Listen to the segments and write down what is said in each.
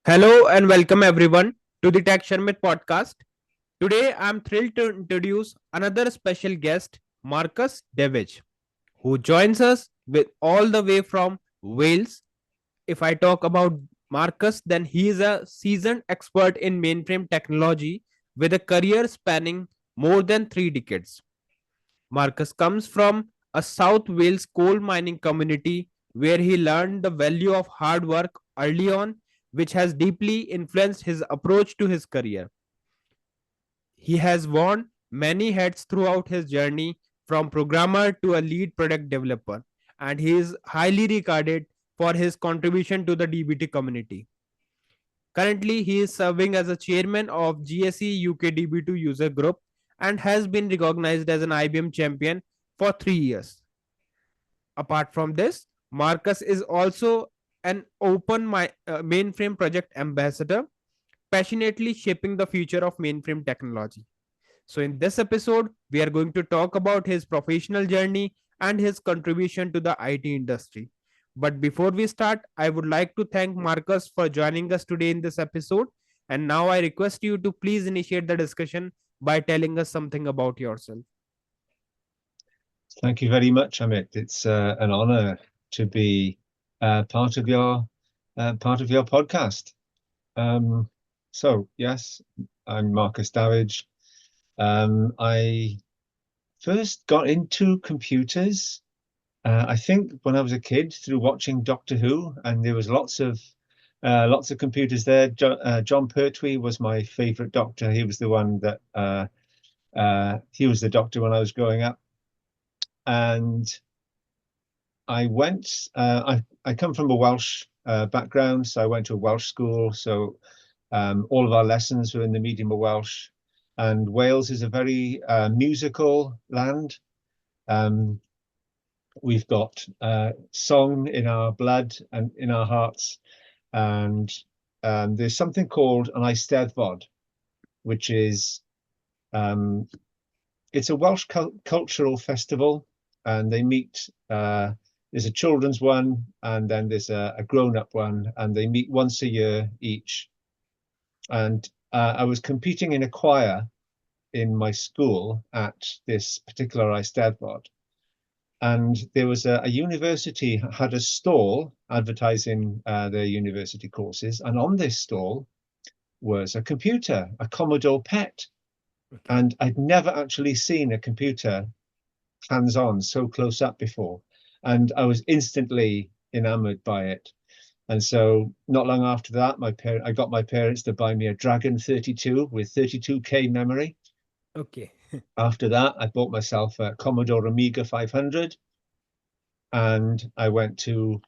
Hello and welcome everyone to the Tech Sharmit podcast. Today I'm thrilled to introduce another special guest, Marcus Davage, who joins us with all the way from Wales. If I talk about Marcus, then he is a seasoned expert in mainframe technology with a career spanning more than 3 decades. Marcus comes from a South Wales coal mining community where he learned the value of hard work early on, which has deeply influenced his approach to his career. He has worn many hats throughout his journey, from programmer to a lead product developer, and he is highly regarded for his contribution to the DBT community. Currently, he is serving as a chairman of GSE UK DB2 user group and has been recognized as an IBM champion for 3 years. Apart from this, Marcus is also an mainframe project ambassador, passionately shaping the future of mainframe technology. So, in this episode, we are going to talk about his professional journey and his contribution to the IT industry. But before we start, I would like to thank Marcus for joining us today in this episode. And now I request you to please initiate the discussion by telling us something about yourself. Thank you very much, Amit. It's an honor to be part of your podcast. Yes, I'm Marcus Davage. I first got into computers, I think, when I was a kid through watching Doctor Who, and there was lots of computers there. John Pertwee was my favorite Doctor. He was the one that he was the Doctor when I was growing up. And I went. I come from a Welsh background, so I went to a Welsh school. So all of our lessons were in the medium of Welsh, and Wales is a very musical land. Um, we've got song in our blood and in our hearts, and there's something called an Eisteddfod, which is it's a Welsh cultural festival, and they meet. There's a children's one, and then there's a grown-up one, and they meet once a year each. And I was competing in a choir in my school at this particular Eisteddfod, and there was a university had a stall advertising their university courses, and on this stall was a computer, a Commodore PET, and I'd never actually seen a computer hands-on so close up before, and I was instantly enamored by it. And so not long after that, I got my parents to buy me a Dragon 32 with 32K memory. Okay. After that, I bought myself a Commodore Amiga 500, and I went to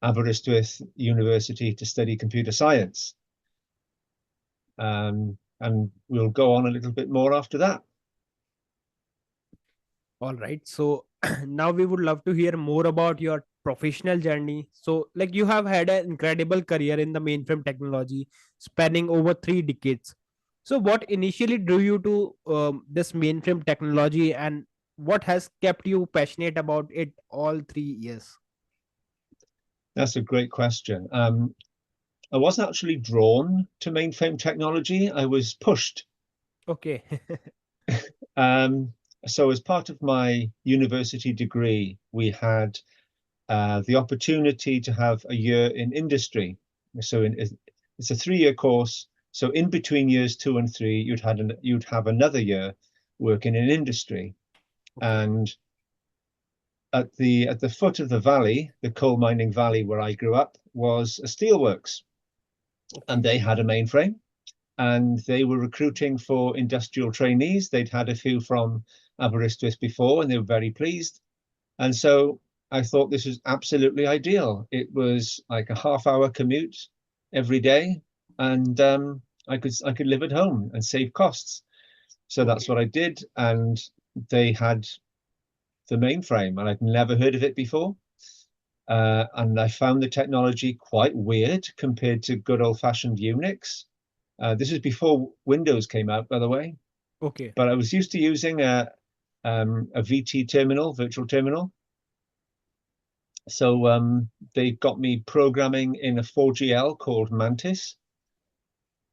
Aberystwyth University to study computer science. And we'll go on a little bit more after that. All right. So now we would love to hear more about your professional journey. So, like, you have had an incredible career in the mainframe technology spanning over 3 decades. So, what initially drew you to this mainframe technology, and what has kept you passionate about it all 3 years? That's a great question. I wasn't actually drawn to mainframe technology. I was pushed. Okay. Um, so as part of my university degree, we had the opportunity to have a year in industry. So it's a 3-year course. So in between years 2 and 3, you'd have another year working in industry. Okay. And at the foot of the valley, the coal mining valley where I grew up, was a steelworks, and Okay. they had a mainframe, and they were recruiting for industrial trainees. They'd had a few from Aberystwyth before, and they were very pleased. And so I thought this was absolutely ideal. It was like a half-hour commute every day, and I could live at home and save costs. So that's Okay. what I did, and they had the mainframe, and I'd never heard of it before. And I found the technology quite weird compared to good old-fashioned Unix. This is before Windows came out, by the way. Okay. But I was used to using a VT terminal, virtual terminal. So they got me programming in a 4GL called Mantis.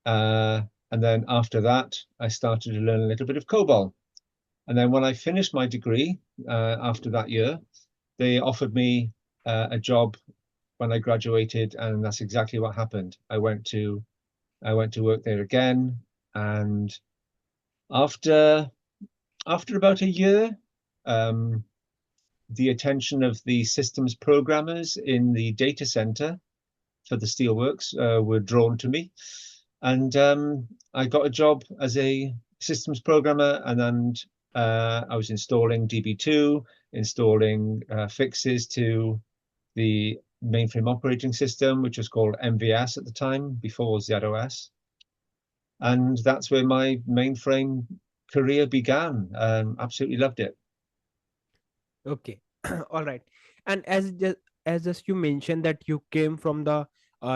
And then after that, I started to learn a little bit of COBOL. And then when I finished my degree after that year, they offered me a job when I graduated, and that's exactly what happened. I went to work there again, and after about a year, um, the attention of the systems programmers in the data center for the steelworks were drawn to me, and I got a job as a systems programmer, and then I was installing DB2, installing fixes to the mainframe operating system, which was called MVS at the time, before ZOS. And that's where my mainframe career began. Absolutely loved it. Okay. All right. And as just you mentioned that you came from the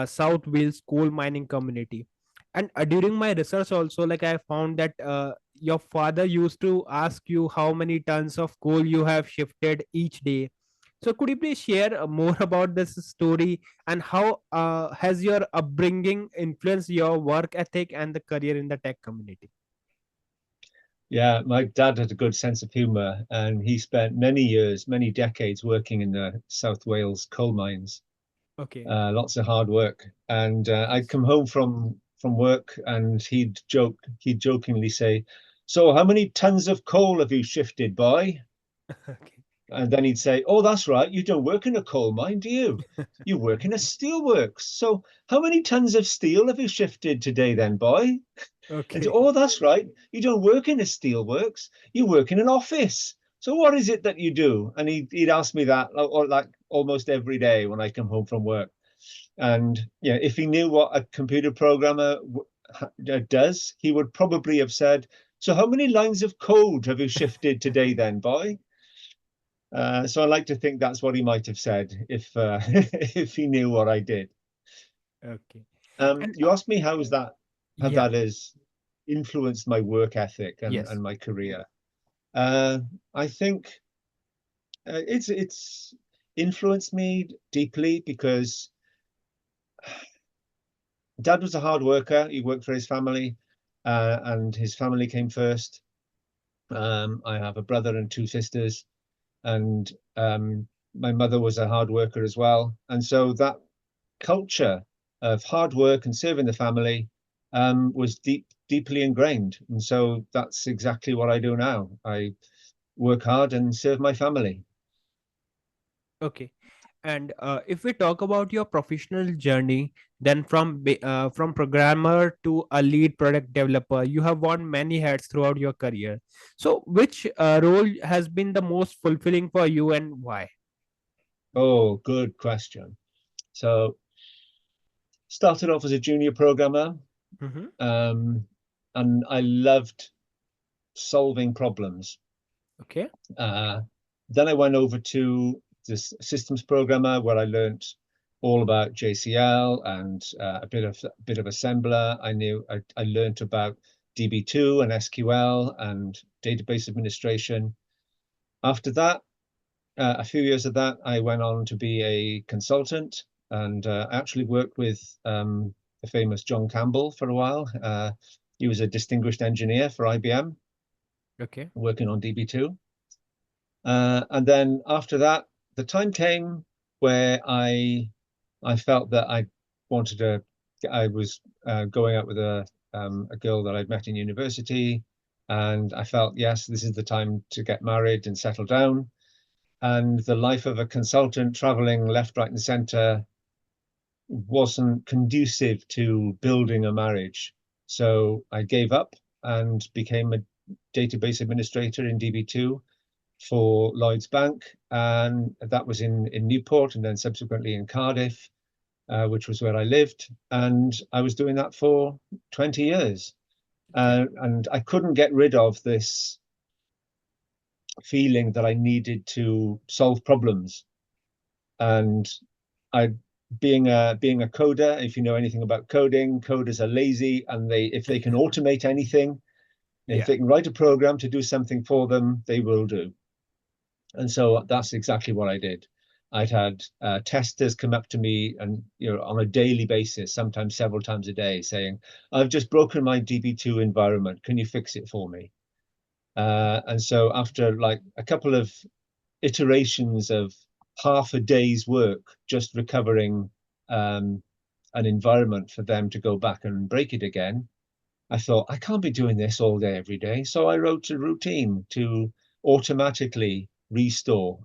South Wales coal mining community, and during my research also, like I found that your father used to ask you how many tons of coal you have shifted each day. So could you please share more about this story, and how has your upbringing influenced your work ethic and the career in the tech community? Yeah, my dad had a good sense of humor, and he spent many years, many decades working in the South Wales coal mines. Okay. Lots of hard work. And I'd Yes. come home from work, and he'd jokingly say, "So, how many tons of coal have you shifted, boy?" Okay. And then he'd say, "Oh, that's right. You don't work in a coal mine, do you? You work in a steelworks. So, how many tons of steel have you shifted today, then, boy?" And Okay. oh, that's right. You don't work in a steelworks. You work in an office. So what is it that you do? And he'd ask me that like almost every day when I come home from work. And yeah, if he knew what a computer programmer does, he would probably have said, "So how many lines of code have you shifted today, then, boy?" So I like to think that's what he might have said if if he knew what I did. Okay. And You asked me how yeah. that has influenced my work ethic Yes. and my career. Uh, I think it's influenced me deeply because Dad was a hard worker. He worked for his family, and his family came first. I have a brother and two sisters, and my mother was a hard worker as well. And so that culture of hard work and serving the family was deeply ingrained. And so that's exactly what I do now. I work hard and serve my family. Okay. And if we talk about your professional journey, then from programmer to a lead product developer, you have worn many hats throughout your career. So, which role has been the most fulfilling for you, and why? Oh, good question. So started off as a junior programmer, Mm-hmm. um, and I loved solving problems. Okay. Uh, then I went over to this systems programmer where I learned all about JCL and a bit of assembler. I learned about DB2 and SQL and database administration. After that, a few years of that, I went on to be a consultant, and actually worked with the famous John Campbell for a while. He was a distinguished engineer for IBM Okay. working on DB2. And then after that, the time came where I felt that I was going out with a girl that I'd met in university, and I felt, yes, this is the time to get married and settle down. And the life of a consultant traveling left, right, and center wasn't conducive to building a marriage. So I gave up and became a database administrator in DB2 for Lloyds Bank, and that was in Newport, and then subsequently in Cardiff, which was where I lived. And I was doing that for 20 years. Okay. And I couldn't get rid of this feeling that I needed to solve problems. And I, being a coder, if you know anything about coding, coders are lazy, and if they can automate anything, if Yeah. they can write a program to do something for them, they will do. And so that's exactly what I did. I'd had testers come up to me and, on a daily basis, sometimes several times a day, saying, "I've just broken my DB2 environment. Can you fix it for me?" And so after like a couple of iterations of half a day's work just recovering an environment for them to go back and break it again, I thought, I can't be doing this all day, every day. So I wrote a routine to automatically restore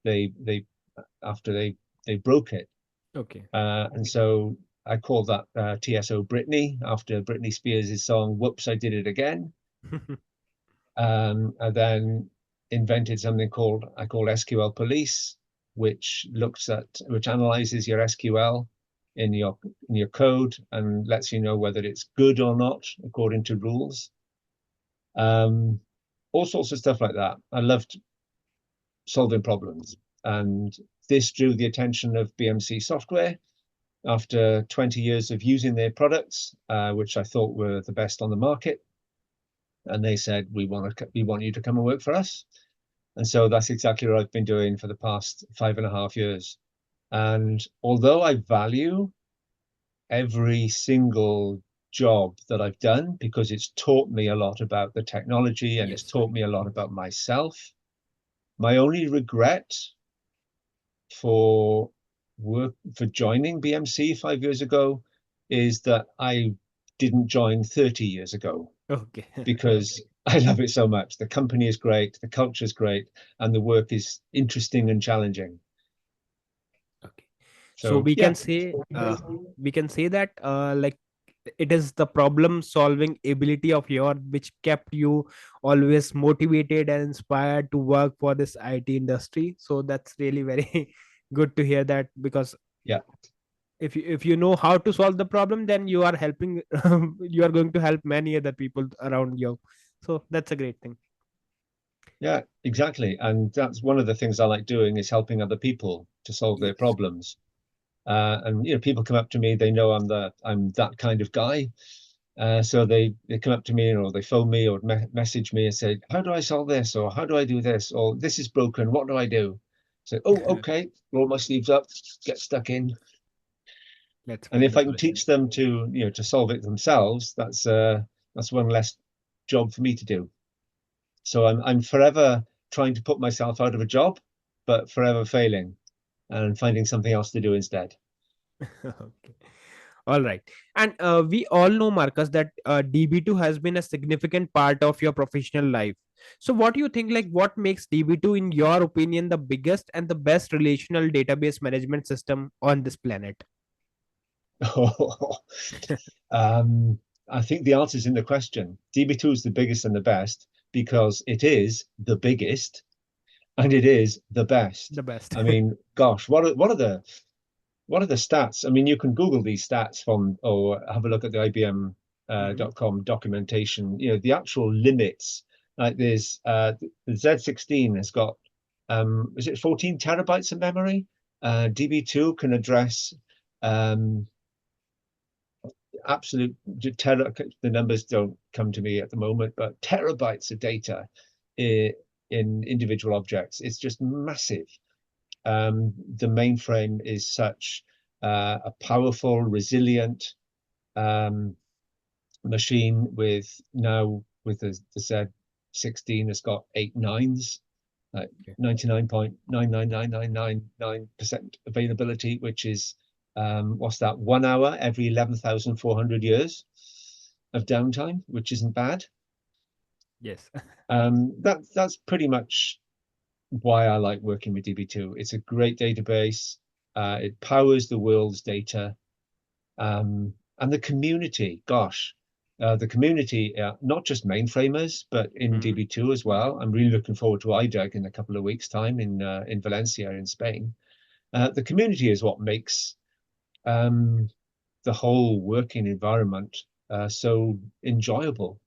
they they they broke it. Okay. And so I called that TSO Britney, after Britney Spears' song "Whoops, I Did It Again." And then invented something I call SQL Police, which analyzes your SQL in your code and lets you know whether it's good or not according to rules. Um, all sorts of stuff like that. I loved solving problems, and this drew the attention of BMC Software after 20 years of using their products, which I thought were the best on the market. And they said, we want you to come and work for us. And so that's exactly what I've been doing for the past 5.5 years. And although I value every single job that I've done, because it's taught me a lot about the technology and it's Yes. taught me a lot about myself, my only regret for for joining BMC 5 years ago is that I didn't join 30 years ago, Okay. because I love it so much. The company is great, the culture is great, and the work is interesting and challenging. Okay. So So yeah, we can say that like it is the problem solving ability of your which kept you always motivated and inspired to work for this IT industry. So that's really very good to hear that, because yeah, if you know how to solve the problem, then you are helping you are going to help many other people around you. So that's a great thing. yeah, exactly. And that's one of the things I like doing, is helping other people to solve their Yes. problems. And people come up to me, they know I'm that kind of guy. So they come up to me, or they phone me or message me and say, "How do I solve this?" or "How do I do this?" or "This is broken. What do I do?" So, "Oh, okay, roll my sleeves up, get stuck in." That's And if I can wonderful. teach them to solve it themselves, that's one less job for me to do. So I'm forever trying to put myself out of a job, but forever failing and finding something else to do instead. Okay. All right. And we all know, Marcus, that DB2 has been a significant part of your professional life. So, what do you think? Like, what makes DB2, in your opinion, the biggest and the best relational database management system on this planet? um, I think the answer is in the question. DB2 is the biggest and the best because it is the biggest and it is the best. The best. I mean, gosh, what are the stats? I mean, you can Google these stats or have a look at the IBM Mhm. .com documentation. The actual limits. Like the Z16 has got, is it 14 terabytes of memory? DB2 can address um, absolute the numbers don't come to me at the moment, but terabytes of data in individual objects. It's just massive. The mainframe is such a powerful, resilient um, machine, with the Z16 has got 8 nines, like Okay. 99.99999% availability, which is what's that? 1 hour every 11,400 years of downtime, which isn't bad. Yes. That's pretty much why I like working with DB2. It's a great database. It powers the world's data. And the community, gosh, the community, not just mainframers, but in Mhm. DB2 as well. I'm really looking forward to IDUG in a couple of weeks' time in Valencia in Spain. The community is what makes the whole working environment so enjoyable.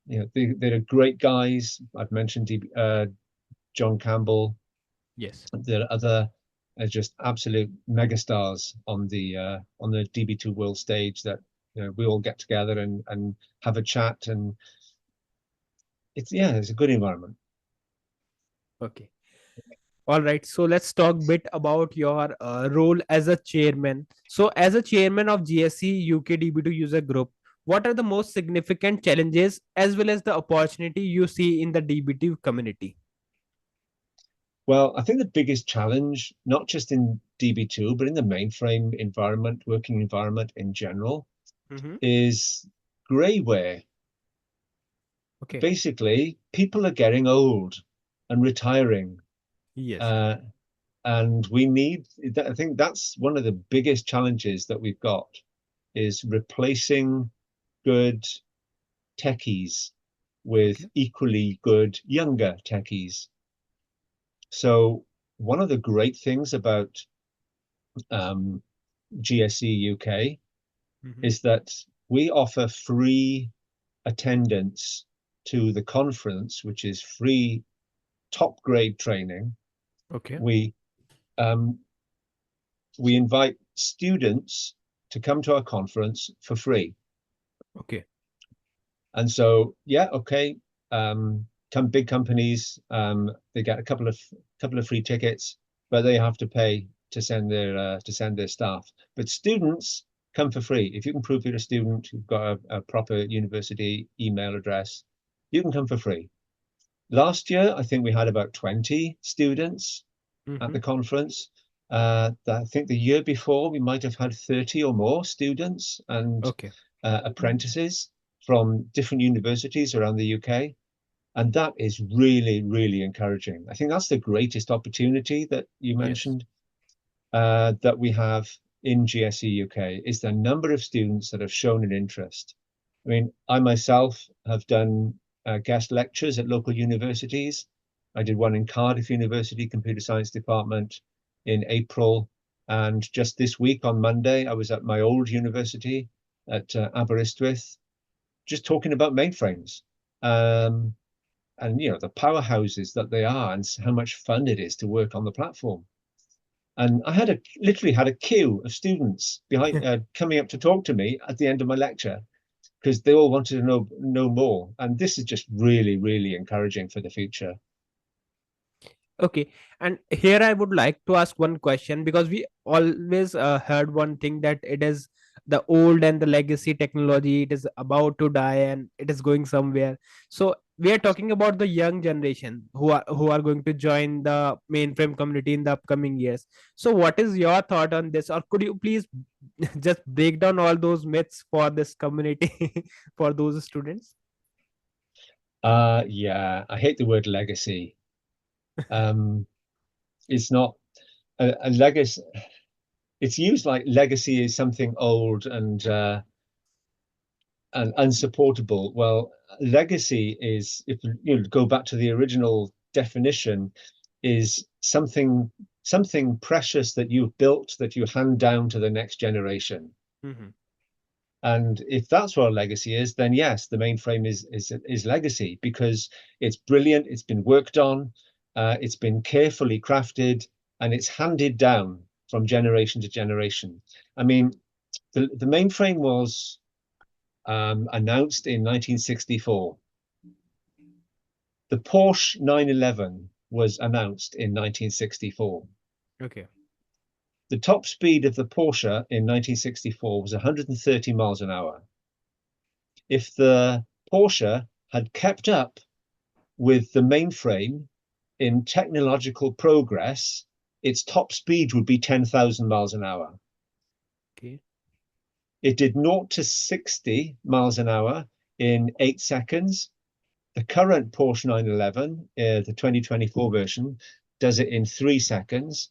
They're great guys. I've mentioned John Campbell. Yes. There are other just absolute megastars on the DB2 World stage that we all get together and have a chat, and it's a good environment. Okay. All right, so let's talk bit about your role as a chairman. So, as a chairman of GSE UK DB2 user group, what are the most significant challenges as well as the opportunity you see in the DB2 community? Well, I think the biggest challenge, not just in DB2, but in the mainframe environment, working environment in general, Mm-hmm. is grayware. Okay. Basically, people are getting old and retiring. Yes. Uh, and we need, I think that's one of the biggest challenges that we've got is replacing good techies with Okay. equally good younger techies. So one of the great things about um, GSE UK Mm-hmm. is that we offer free attendance to the conference, which is free top grade training. Okay. We um, we invite students to come to our conference for free. Okay. And so, yeah, okay, come big companies, they get a couple of free tickets, but they have to pay to send their staff. But students come for free. If you can prove you're a student, you've got a proper university email address, you can come for free. Last year, I think we had about 20 students at Mm-hmm. the conference. I think the year before we might have had 30 or more students and Okay. apprentices from different universities around the UK. And that is really, really encouraging. I think that's the greatest opportunity that you Yes. mentioned that we have in GSE UK is the number of students that have shown an interest. I mean, I myself have done guest lectures at local universities. I did one in Cardiff University Computer Science Department in April. And just this week on Monday, I was at my old university at Aberystwyth, just talking about mainframes. Um, and the powerhouses that they are and how much fun it is to work on the platform. And I had literally had a queue of students behind coming up to talk to me at the end of my lecture because they all wanted to know more. And this is just really, really encouraging for the future. Okay, and here I would like to ask one question because we always heard one thing that it is the old and the legacy technology, it is about to die and it is going somewhere. So we are talking about the young generation who are going to join the mainframe community in the upcoming years. So what is your thought on this, or could you please just break down all those myths for this community for those students? Yeah, I hate the word legacy. Um, it's not a legacy. It's used like legacy is something old and unsupportable. Well, legacy is, if you go back to the original definition, is something precious that you've built that you hand down to the next generation. Hmm. And if that's what a legacy is, then yes, the mainframe is legacy because it's brilliant, it's been worked on, it's been carefully crafted, and it's handed down from generation to generation. I mean, the mainframe was announced in 1964. The Porsche 911 was announced in 1964. Okay. The top speed of the Porsche in 1964 was 130 miles an hour. If the Porsche had kept up with the mainframe in technological progress, its top speed would be 10,000 miles an hour. Okay. It did 0 to 60 miles an hour in 8 seconds. The current Porsche 911, the 2024 version, does it in 3 seconds.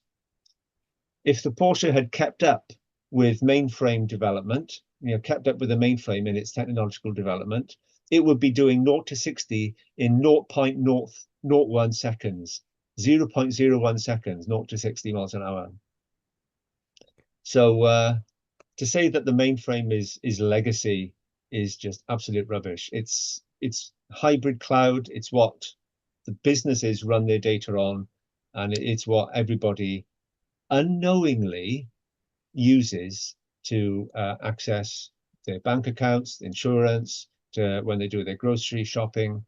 If the Porsche had kept up with mainframe development, kept up with the mainframe in its technological development, it would be doing 0 to 60 in 0.001 seconds, 0.01 seconds, 0 to 60 miles an hour. So to say that the mainframe is legacy is just absolute rubbish. It's hybrid cloud. It's what the businesses run their data on, and it's what everybody unknowingly uses to access their bank accounts, insurance, to when they do their grocery shopping.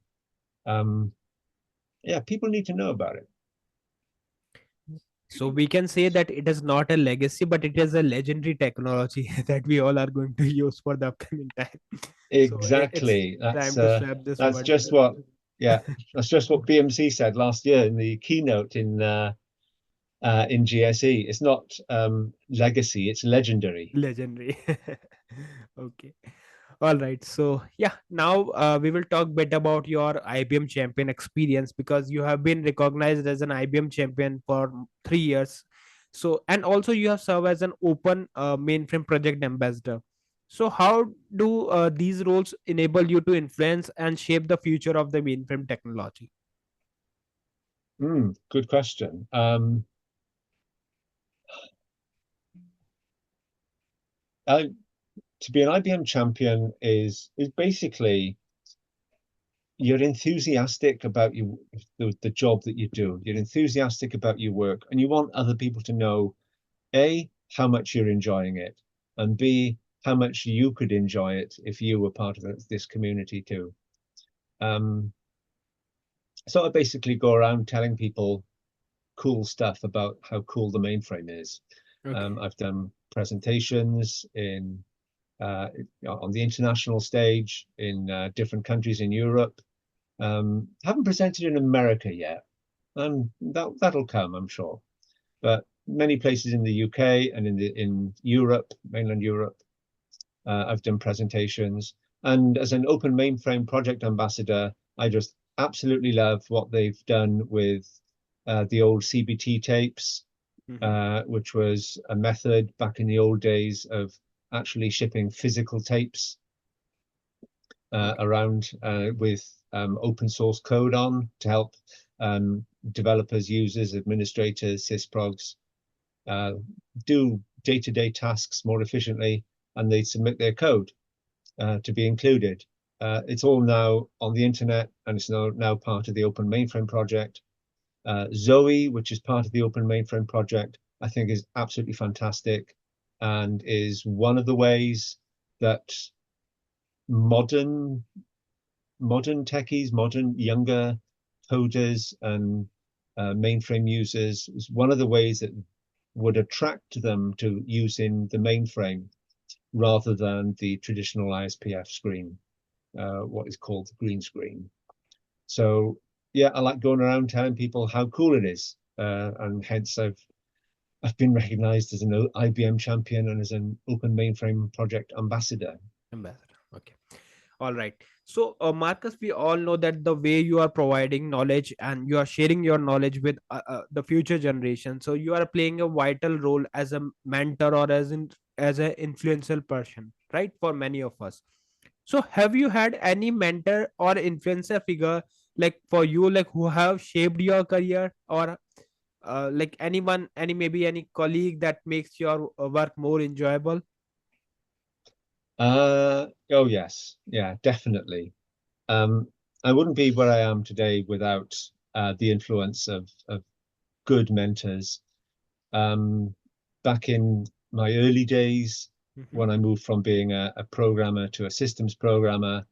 Yeah, people need to know about it. So we can say that it is not a legacy, but it is a legendary technology that we all are going to use for the upcoming time. So it's Exactly. time to swap this That's word. just what, yeah, that's just what BMC said last year in the keynote in GSE. It's not legacy, it's legendary. Legendary. Okay. All right. So yeah, now we will talk bit about your IBM champion experience, because you have been recognized as an IBM champion for 3 years. So, and also you have served as an open mainframe project ambassador. So how do these roles enable you to influence and shape the future of the mainframe technology? Good question. I, to be an IBM champion is basically you're enthusiastic about the job that you do. You're enthusiastic about your work, and you want other people to know A, how much you're enjoying it, and B, how much you could enjoy it if you were part of this community too. Um, so I basically go around telling people cool stuff about how cool the mainframe is. Okay. I've done presentations uh, on the international stage in different countries in Europe. Haven't presented in America yet, and that'll come, I'm sure. But many places in the UK and in Europe, mainland Europe, I've done presentations. And as an open mainframe project ambassador, I just absolutely love what they've done with the old CBT tapes, Mm-hmm. which was a method back in the old days of actually shipping physical tapes Okay. around with open source code on to help developers, users, administrators, sysprogs uh, do day-to-day tasks more efficiently, and they submit their code to be included. It's all now on the internet, and it's now part of the Open Mainframe project. Zoe, which is part of the Open Mainframe project, I think is absolutely fantastic, and is one of the ways that modern techies, modern younger coders and mainframe users is one of the ways that would attract them to using the mainframe rather than the traditional ISPF screen, what is called the green screen. So yeah, I like going around telling people how cool it is, and hence I've been recognized as an IBM champion and as an Open Mainframe Project ambassador. Ambassador. Okay. All right. So, Marcus, we all know that the way you are providing knowledge and you are sharing your knowledge with the future generation, so you are playing a vital role as a mentor or as an influential person, right? For many of us. So, have you had any mentor or influencer figure like for you, like who have shaped your career, or like anyone, maybe any colleague that makes your work more enjoyable? Oh yes, yeah, definitely. Um, I wouldn't be where I am today without the influence of good mentors. Um, Back in my early days, Mm-hmm. when I moved from being a programmer to a systems programmer,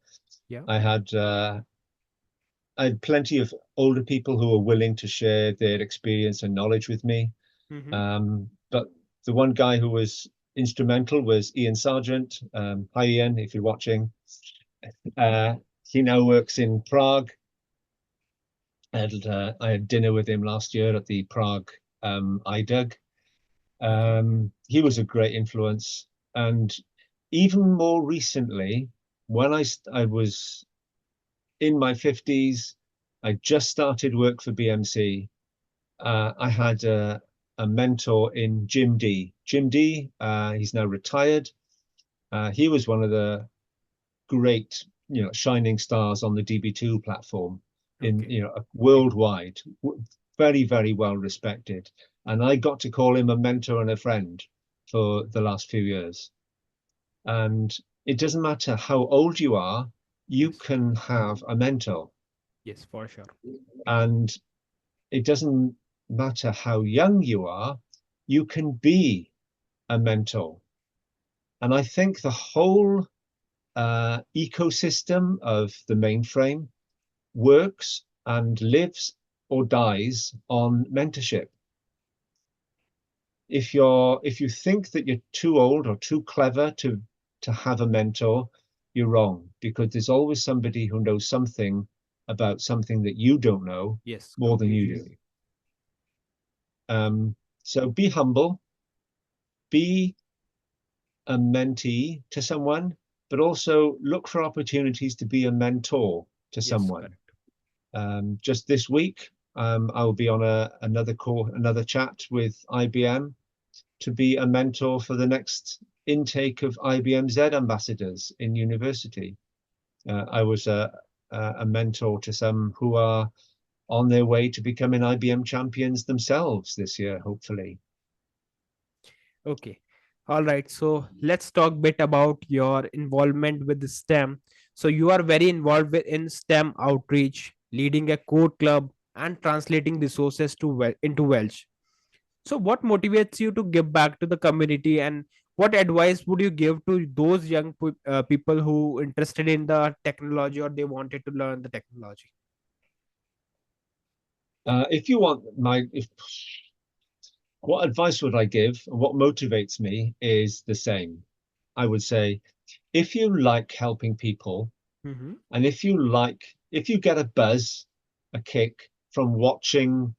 Yeah. I had I had plenty of older people who were willing to share their experience and knowledge with me. Mm-hmm. But the one guy who was instrumental was Ian Sargent. Hi, Ian, if you're watching. Uh, he now works in Prague. I had dinner with him last year at the Prague IDUG. Okay. He was a great influence. And even more recently, when I was in my 50s, I just started work for BMC. I had a mentor in Jim D. Jim D, he's now retired. He was one of the great, shining stars on the DB2 platform in, Okay. worldwide, very, very well respected. And I got to call him a mentor and a friend for the last few years. And it doesn't matter how old you are, you Yes. can have a mentor. Yes, for sure. And it doesn't matter how young you are, you can be a mentor. And I think the whole ecosystem of the mainframe works and lives or dies on mentorship. if you think that you're too old or too clever to have a mentor, you're wrong, because there's always somebody who knows something about something that you don't know Yes, more than you completely. do. So be humble, be a mentee to someone, but also look for opportunities to be a mentor to Yes, someone. correct. Just this week, I will be on another chat with IBM to be a mentor for the next intake of IBM Z ambassadors in university. I was a mentor to some who are on their way to becoming IBM champions themselves this year, hopefully. Okay. All right. So let's talk a bit about your involvement with the STEM. So you are very involved in STEM outreach, leading a code club, and translating resources into Welsh. So what motivates you to give back to the community, and what advice would you give to those young people who interested in the technology or they wanted to learn the technology? If you want if what advice would I give? And what motivates me is the same. I would say, if you like helping people, Mm-hmm. and if you get a buzz, a kick from watching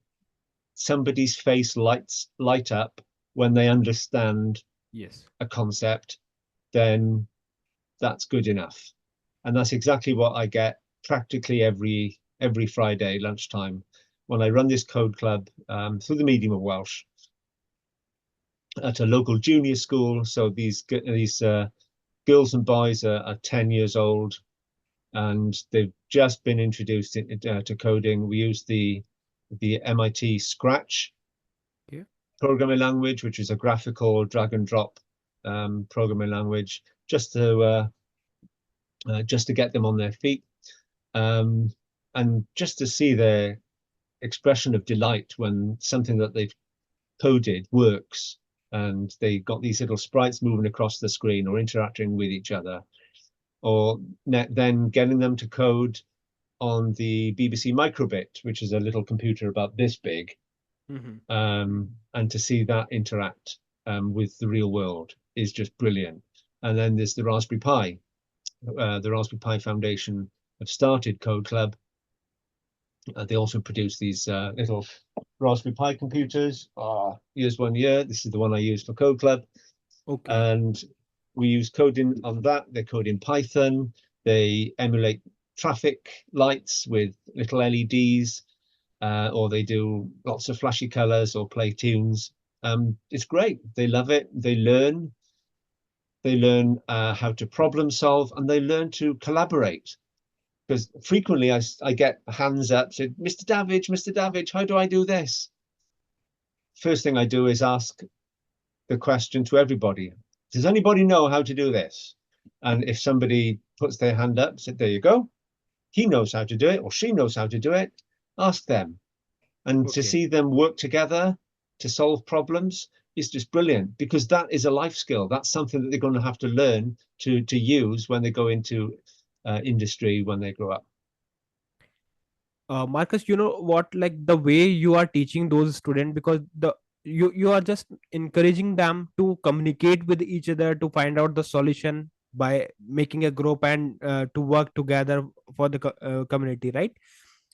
somebody's face light up when they understand Yes. a concept, then that's good enough. And that's exactly what I get practically every Friday lunchtime when I run this code club through the medium of Welsh at a local junior school. So these girls and boys are 10 years old, and they've just been introduced to coding. We use the MIT Scratch Yeah. programming language, which is a graphical drag and drop programming language, just to get them on their feet, um, and just to see their expression of delight when something that they've coded works, and they got these little sprites moving across the screen or interacting with each other, or then getting them to code on the BBC Microbit, which is a little computer about this big, Mm-hmm. and to see that interact with the real world is just brilliant. And then there's the Raspberry Pi. The Raspberry Pi Foundation have started Code Club. They also produce these little Raspberry Pi computers. Here's one here. This is the one I use for Code Club. Okay. And we use coding on that. They code in Python. They emulate traffic lights with little LEDs, or they do lots of flashy colors or play tunes. It's great. They love it. They learn. They learn how to problem solve, and they learn to collaborate. Because frequently I get hands up, said, Mr. Davage, Mr. Davage, how do I do this? First thing I do is ask the question to everybody. Does anybody know how to do this? And if somebody puts their hand up, said, there you go. He knows how to do it, or she knows how to do it. Ask them. And to Okay. see them work together to solve problems is just brilliant, because that is a life skill. That's something that they're going to have to learn to use when they go into industry when they grow up. Marcus, you know what, like the way you are teaching those students, because you are just encouraging them to communicate with each other to find out the solution by making a group and to work together for the community, right?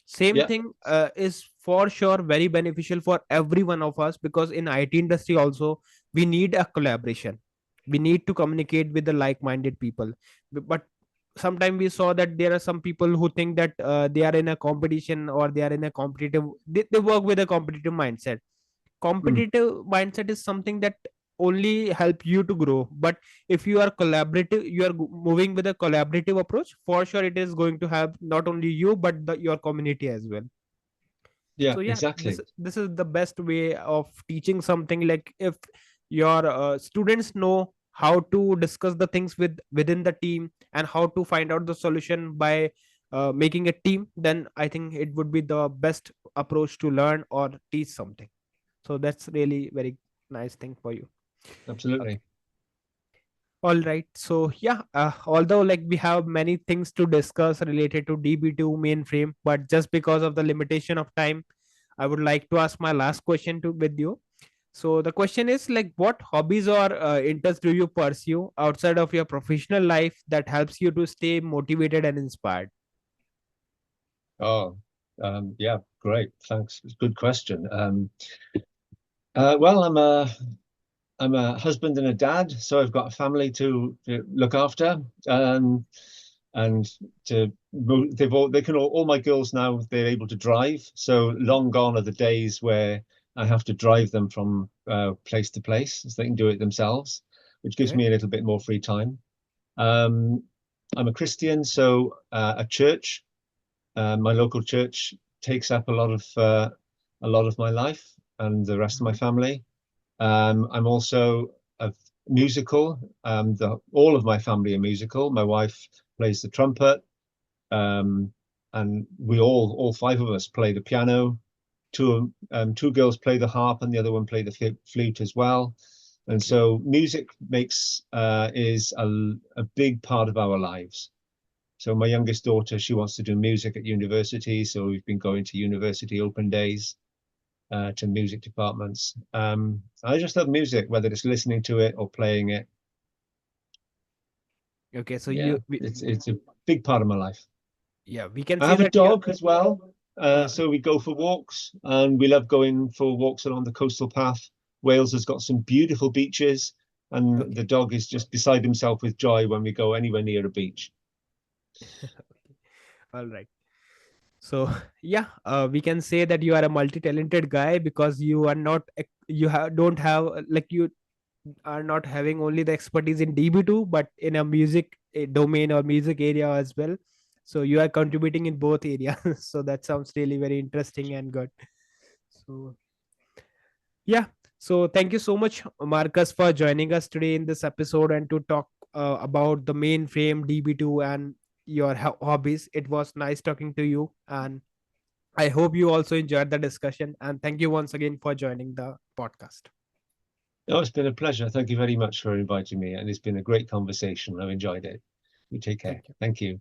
Same Yeah. thing is for sure very beneficial for every one of us, because in IT industry also we need a collaboration. We need to communicate with the like-minded people. But sometimes we saw that there are some people who think that they are in a competition, or they are in a competitive, they work with a competitive mindset. Mm. Competitive mindset is something that only help you to grow, but if you are collaborative, you are moving with a collaborative approach, for sure it is going to help not only you but your community as well. Yeah, So yeah, this exactly. this is the best way of teaching something. Like if your students know how to discuss the things within the team and how to find out the solution by making a team, then I think it would be the best approach to learn or teach something. So that's really very nice thing for you. Okay. Absolutely. All right. So yeah, although like we have many things to discuss related to DB2 mainframe, but just because of the limitation of time, I would like to ask my last question to with you. So the question is like, what hobbies or interests do you pursue outside of your professional life that helps you to stay motivated and inspired? Oh, yeah, great. Thanks. It's a good question. Well, I'm a husband and a dad, so I've got a family to look after. And they can all my girls now, they're able to drive. So long gone are the days where I have to drive them from place to place, so they can do it themselves, which gives Okay. me a little bit more free time. Um, I'm a Christian, so a church, my local church takes up a lot of my life and the rest of my Mhm. family. I'm also a musical. All of my family are musical. My wife plays the trumpet, um, and we all five of us play the piano. Two girls play the harp, and the other one play the flute as well. And Okay. so music makes is a big part of our lives. So my youngest daughter, she wants to do music at university, so we've been going to university open days to music departments. I just love music, whether it's listening to it or playing it. Okay. So Yeah, it's a big part of my life. yeah, we can I say have a that you dog as well, uh, so we go for walks, and we love going for walks along the coastal path. Wales has got some beautiful beaches, and okay. the dog is just beside himself with joy when we go anywhere near a beach. All right. So yeah, we can say that you are a multi-talented guy because you are not you have don't have like you are not having only the expertise in DB2 but in a music domain or music area as well. So you are contributing in both areas. So that sounds really very interesting and good. So yeah, so thank you so much, Marcus, for joining us today in this episode and to talk about the mainframe DB2 and your hobbies. It was nice talking to you, and I hope you also enjoyed the discussion. And thank you once again for joining the podcast. Oh, it's been a pleasure. Thank you very much for inviting me, and it's been a great conversation. I've enjoyed it. You take care. Thank you. Thank you.